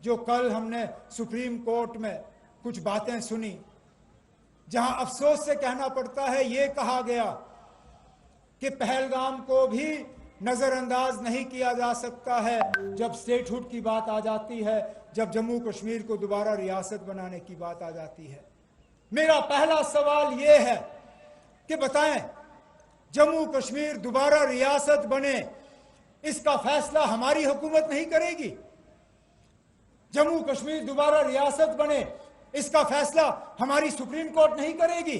जो कल हमने सुप्रीम कोर्ट में कुछ बातें सुनी, जहां अफसोस से कहना पड़ता है, ये कहा गया कि पहलगाम को भी नजरअंदाज नहीं किया जा सकता है जब स्टेटहुड की बात आ जाती है, जब जम्मू कश्मीर को दोबारा रियासत बनाने की बात आ जाती है। मेरा पहला सवाल यह है कि बताएं, जम्मू कश्मीर दोबारा रियासत बने, इसका फैसला हमारी हुकूमत नहीं करेगी? जम्मू कश्मीर दोबारा रियासत बने, इसका फैसला हमारी सुप्रीम कोर्ट नहीं करेगी?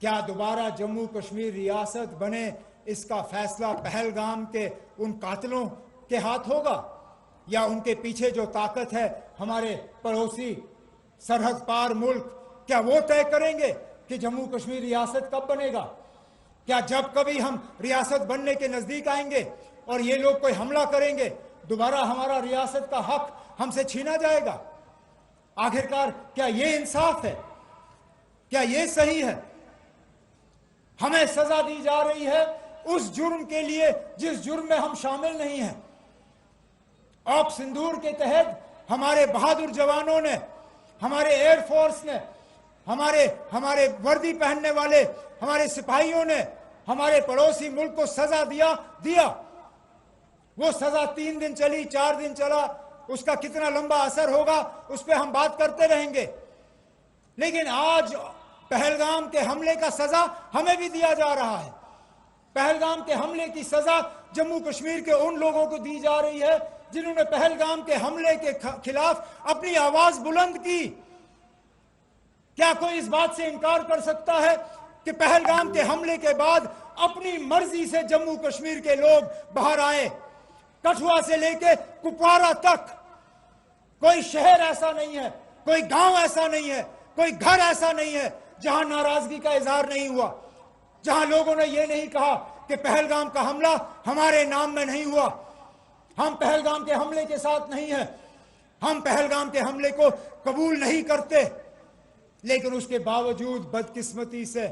क्या दोबारा जम्मू कश्मीर रियासत बने, इसका फैसला पहलगाम के उन कातिलों के हाथ होगा, या उनके पीछे जो ताकत है हमारे पड़ोसी सरहद पार मुल्क, क्या वो तय करेंगे कि जम्मू कश्मीर रियासत कब बनेगा? क्या जब कभी हम रियासत बनने के नजदीक आएंगे और ये लोग कोई हमला करेंगे, दोबारा हमारा रियासत का हक हमसे छीना जाएगा? आखिरकार क्या ये इंसाफ है? क्या ये सही है? हमें सजा दी जा रही है उस जुर्म के लिए जिस जुर्म में हम शामिल नहीं हैं। ऑप सिंदूर के तहत हमारे बहादुर जवानों ने, हमारे एयरफोर्स ने, हमारे वर्दी पहनने वाले हमारे सिपाहियों ने हमारे पड़ोसी मुल्क को सजा दिया। वो सजा 3 दिन चली, 4 दिन चला, उसका कितना लंबा असर होगा उस पर हम बात करते रहेंगे। लेकिन आज पहलगाम के हमले का सजा हमें भी दिया जा रहा है। पहलगाम के हमले की सजा जम्मू कश्मीर के उन लोगों को दी जा रही है जिन्होंने पहलगाम के हमले के खिलाफ अपनी आवाज बुलंद की। क्या कोई इस बात से इनकार कर सकता है कि पहलगाम के हमले के बाद अपनी मर्जी से जम्मू कश्मीर के लोग बाहर आए? कठुआ से लेकर कुपवारा तक कोई शहर ऐसा नहीं है, कोई गांव ऐसा नहीं है, कोई घर ऐसा नहीं है जहां नाराजगी का इजहार नहीं हुआ, जहां लोगों ने यह नहीं कहा कि पहलगाम का हमला हमारे नाम में नहीं हुआ, हम पहलगाम के हमले के साथ नहीं हैं, हम पहलगाम के हमले को कबूल नहीं करते। लेकिन उसके बावजूद बदकिस्मती से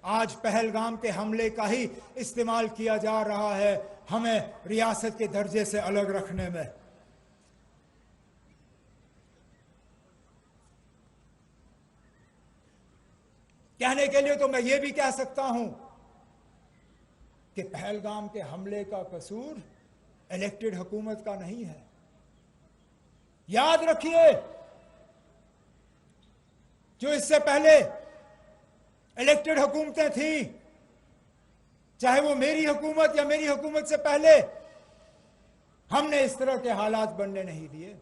आज पहलगाम के हमले का ही इस्तेमाल किया जा रहा है हमें रियासत के दर्जे से अलग रखने में। कहने के लिए तो मैं ये भी कह सकता हूं कि पहलगाम के हमले का कसूर इलेक्टेड हुकूमत का नहीं है। याद रखिए, जो इससे पहले इलेक्टेड हुकूमतें थी, चाहे वो मेरी हुकूमत या मेरी हुकूमत से पहले, हमने इस तरह के हालात बनने नहीं दिए।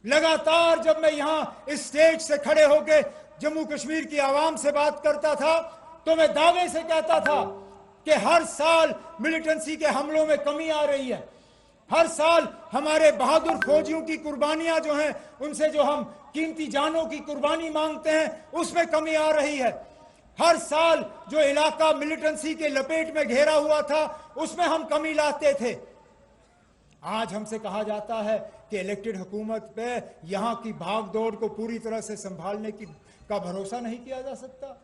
लगातार जब मैं यहां इस स्टेज से खड़े होकर जम्मू कश्मीर की आवाम से बात करता था तो मैं दावे से कहता था कि हर साल मिलिटेंसी के हमलों में कमी आ रही है। हर साल हमारे बहादुर फौजियों की कुर्बानियां जो हैं, उनसे जो हम कीमती जानों की कुर्बानी मांगते हैं, उसमें कमी आ रही है। हर साल जो इलाका मिलिटेंसी के लपेट में घेरा हुआ था, उसमें हम कमी लाते थे। आज हमसे कहा जाता है कि इलेक्टेड हुकूमत पे यहां की भागदौड़ को पूरी तरह से संभालने का भरोसा नहीं किया जा सकता।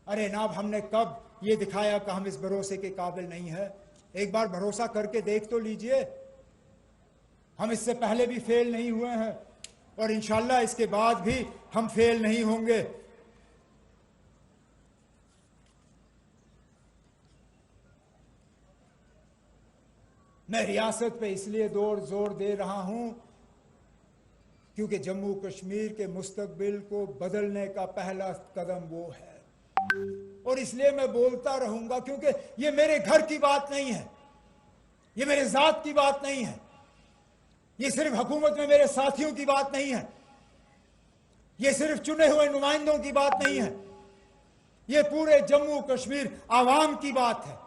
अरे नाब, हमने कब ये दिखाया कि हम इस भरोसे के काबिल नहीं है? एक बार भरोसा करके देख तो लीजिए। हम इससे पहले भी फेल नहीं हुए हैं और इंशाल्लाह इसके बाद भी हम फेल नहीं होंगे। मैं रियासत पे इसलिए जोर दे रहा हूं क्योंकि जम्मू कश्मीर के मुस्तकबिल को बदलने का पहला कदम वो है। और इसलिए मैं बोलता रहूंगा क्योंकि ये मेरे घर की बात नहीं है, ये मेरे जात की बात नहीं है, ये सिर्फ हुकूमत में मेरे साथियों की बात नहीं है, ये सिर्फ चुने हुए नुमाइंदों की बात नहीं है, ये पूरे जम्मू कश्मीर आवाम की बात है।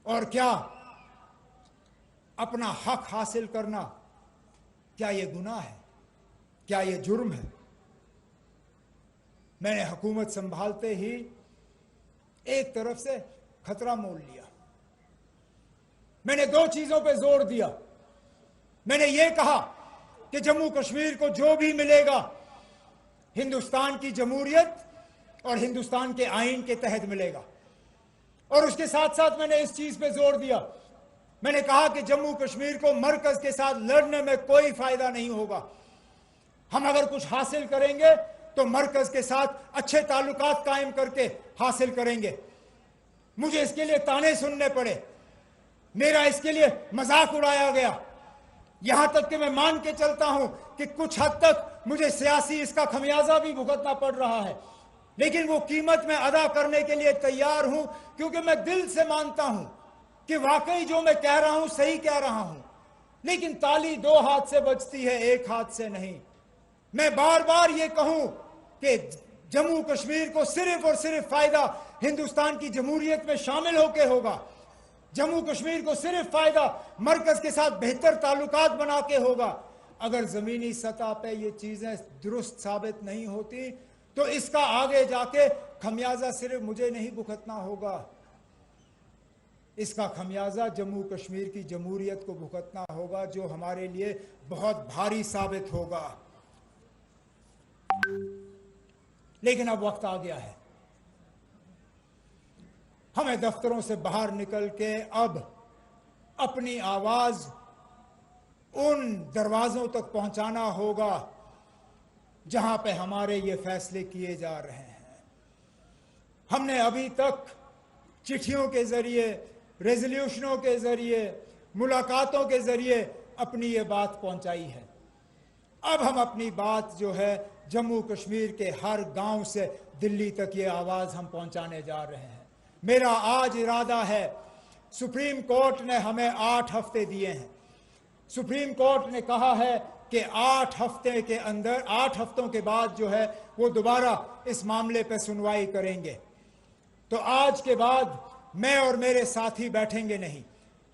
और क्या अपना हक हासिल करना, क्या ये गुनाह है? क्या ये जुर्म है? मैंने हुकूमत संभालते ही एक तरफ से खतरा मोल लिया। मैंने 2 चीजों पे जोर दिया। मैंने ये कहा कि जम्मू कश्मीर को जो भी मिलेगा हिंदुस्तान की जमहूरियत और हिंदुस्तान के आईन के तहत मिलेगा। और उसके साथ साथ मैंने इस चीज पे जोर दिया, मैंने कहा कि जम्मू कश्मीर को मरकज के साथ लड़ने में कोई फायदा नहीं होगा। हम अगर कुछ हासिल करेंगे तो मरकज के साथ अच्छे ताल्लुकात कायम करके हासिल करेंगे। मुझे इसके लिए ताने सुनने पड़े, मेरा इसके लिए मजाक उड़ाया गया, यहां तक कि मैं मान के चलता हूं कि कुछ हद तक मुझे सियासी इसका खमियाजा भी भुगतना पड़ रहा है, लेकिन वो कीमत मैं अदा करने के लिए तैयार हूं, क्योंकि मैं दिल से मानता हूं कि वाकई जो मैं कह रहा हूं सही कह रहा हूं। लेकिन ताली दो हाथ से बजती है, एक हाथ से नहीं। मैं बार बार ये कहूं कि जम्मू कश्मीर को सिर्फ और सिर्फ फायदा हिंदुस्तान की जमहूरियत में शामिल होकर होगा। जम्मू कश्मीर को सिर्फ फायदा मरकज के साथ बेहतर ताल्लुकात बना के होगा। अगर जमीनी सतह पे ये चीजें दुरुस्त साबित नहीं होती तो इसका आगे जाके खमियाजा सिर्फ मुझे नहीं भुगतना होगा, इसका खमियाजा जम्मू कश्मीर की जमहूरियत को भुगतना होगा, जो हमारे लिए बहुत भारी साबित होगा। लेकिन अब वक्त आ गया है, हमें दफ्तरों से बाहर निकल के अब अपनी आवाज उन दरवाजों तक पहुंचाना होगा जहां पे हमारे ये फैसले किए जा रहे हैं। हमने अभी तक चिट्ठियों के जरिए, रेजोल्यूशनों के जरिए, मुलाकातों के जरिए अपनी ये बात पहुंचाई है। अब हम अपनी बात जो है जम्मू कश्मीर के हर गांव से दिल्ली तक ये आवाज हम पहुंचाने जा रहे हैं। मेरा आज इरादा है, सुप्रीम कोर्ट ने हमें 8 हफ्ते दिए हैं। सुप्रीम कोर्ट ने कहा है कि 8 हफ्ते के अंदर, 8 हफ्तों के बाद जो है वो दोबारा इस मामले पर सुनवाई करेंगे। तो आज के बाद मैं और मेरे साथी बैठेंगे नहीं,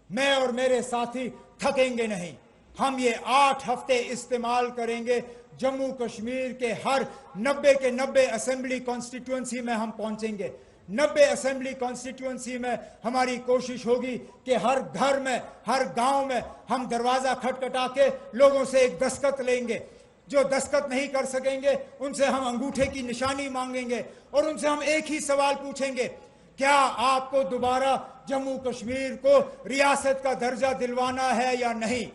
मैं और मेरे साथी थकेंगे नहीं। हम ये 8 हफ्ते इस्तेमाल करेंगे, जम्मू कश्मीर के हर 90 के 90 असेंबली कॉन्स्टिट्यूएंसी में हम पहुंचेंगे। 90 असेंबली कॉन्स्टिट्यूएंसी में हमारी कोशिश होगी कि हर घर में, हर गांव में हम दरवाजा खटखटा के लोगों से एक दस्तखत लेंगे। जो दस्तखत नहीं कर सकेंगे उनसे हम अंगूठे की निशानी मांगेंगे और उनसे हम एक ही सवाल पूछेंगे, क्या आपको दोबारा जम्मू कश्मीर को रियासत का दर्जा दिलवाना है या नहीं?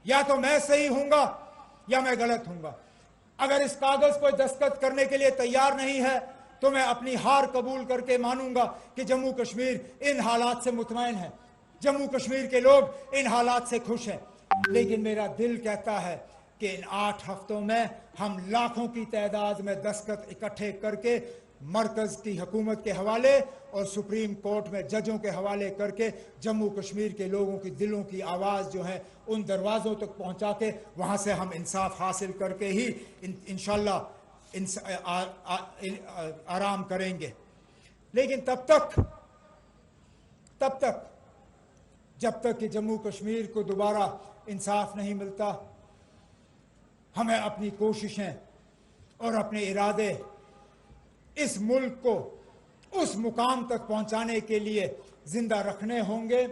या तो मैं सही हूंगा या मैं गलत हूंगा। अगर इस कागज को दस्तखत करने के लिए तैयार नहीं है तो मैं अपनी हार कबूल करके मानूंगा कि जम्मू कश्मीर इन हालात से मुतमईन है, जम्मू कश्मीर के लोग इन हालात से खुश हैं। लेकिन मेरा दिल कहता है कि इन 8 हफ्तों में हम लाखों की तादाद में दस्तखत इकट्ठे करके मरकज की हुकूमत के हवाले और सुप्रीम कोर्ट में जजों के हवाले करके जम्मू कश्मीर के लोगों की दिलों की आवाज़ जो है उन दरवाज़ों तक पहुंचा के वहाँ से हम इंसाफ हासिल करके ही इंशाल्लाह आराम करेंगे। लेकिन तब तक जब तक कि जम्मू कश्मीर को दोबारा इंसाफ नहीं मिलता, हमें अपनी कोशिशें और अपने इरादे इस मुल्क को उस मुकाम तक पहुंचाने के लिए जिंदा रखने होंगे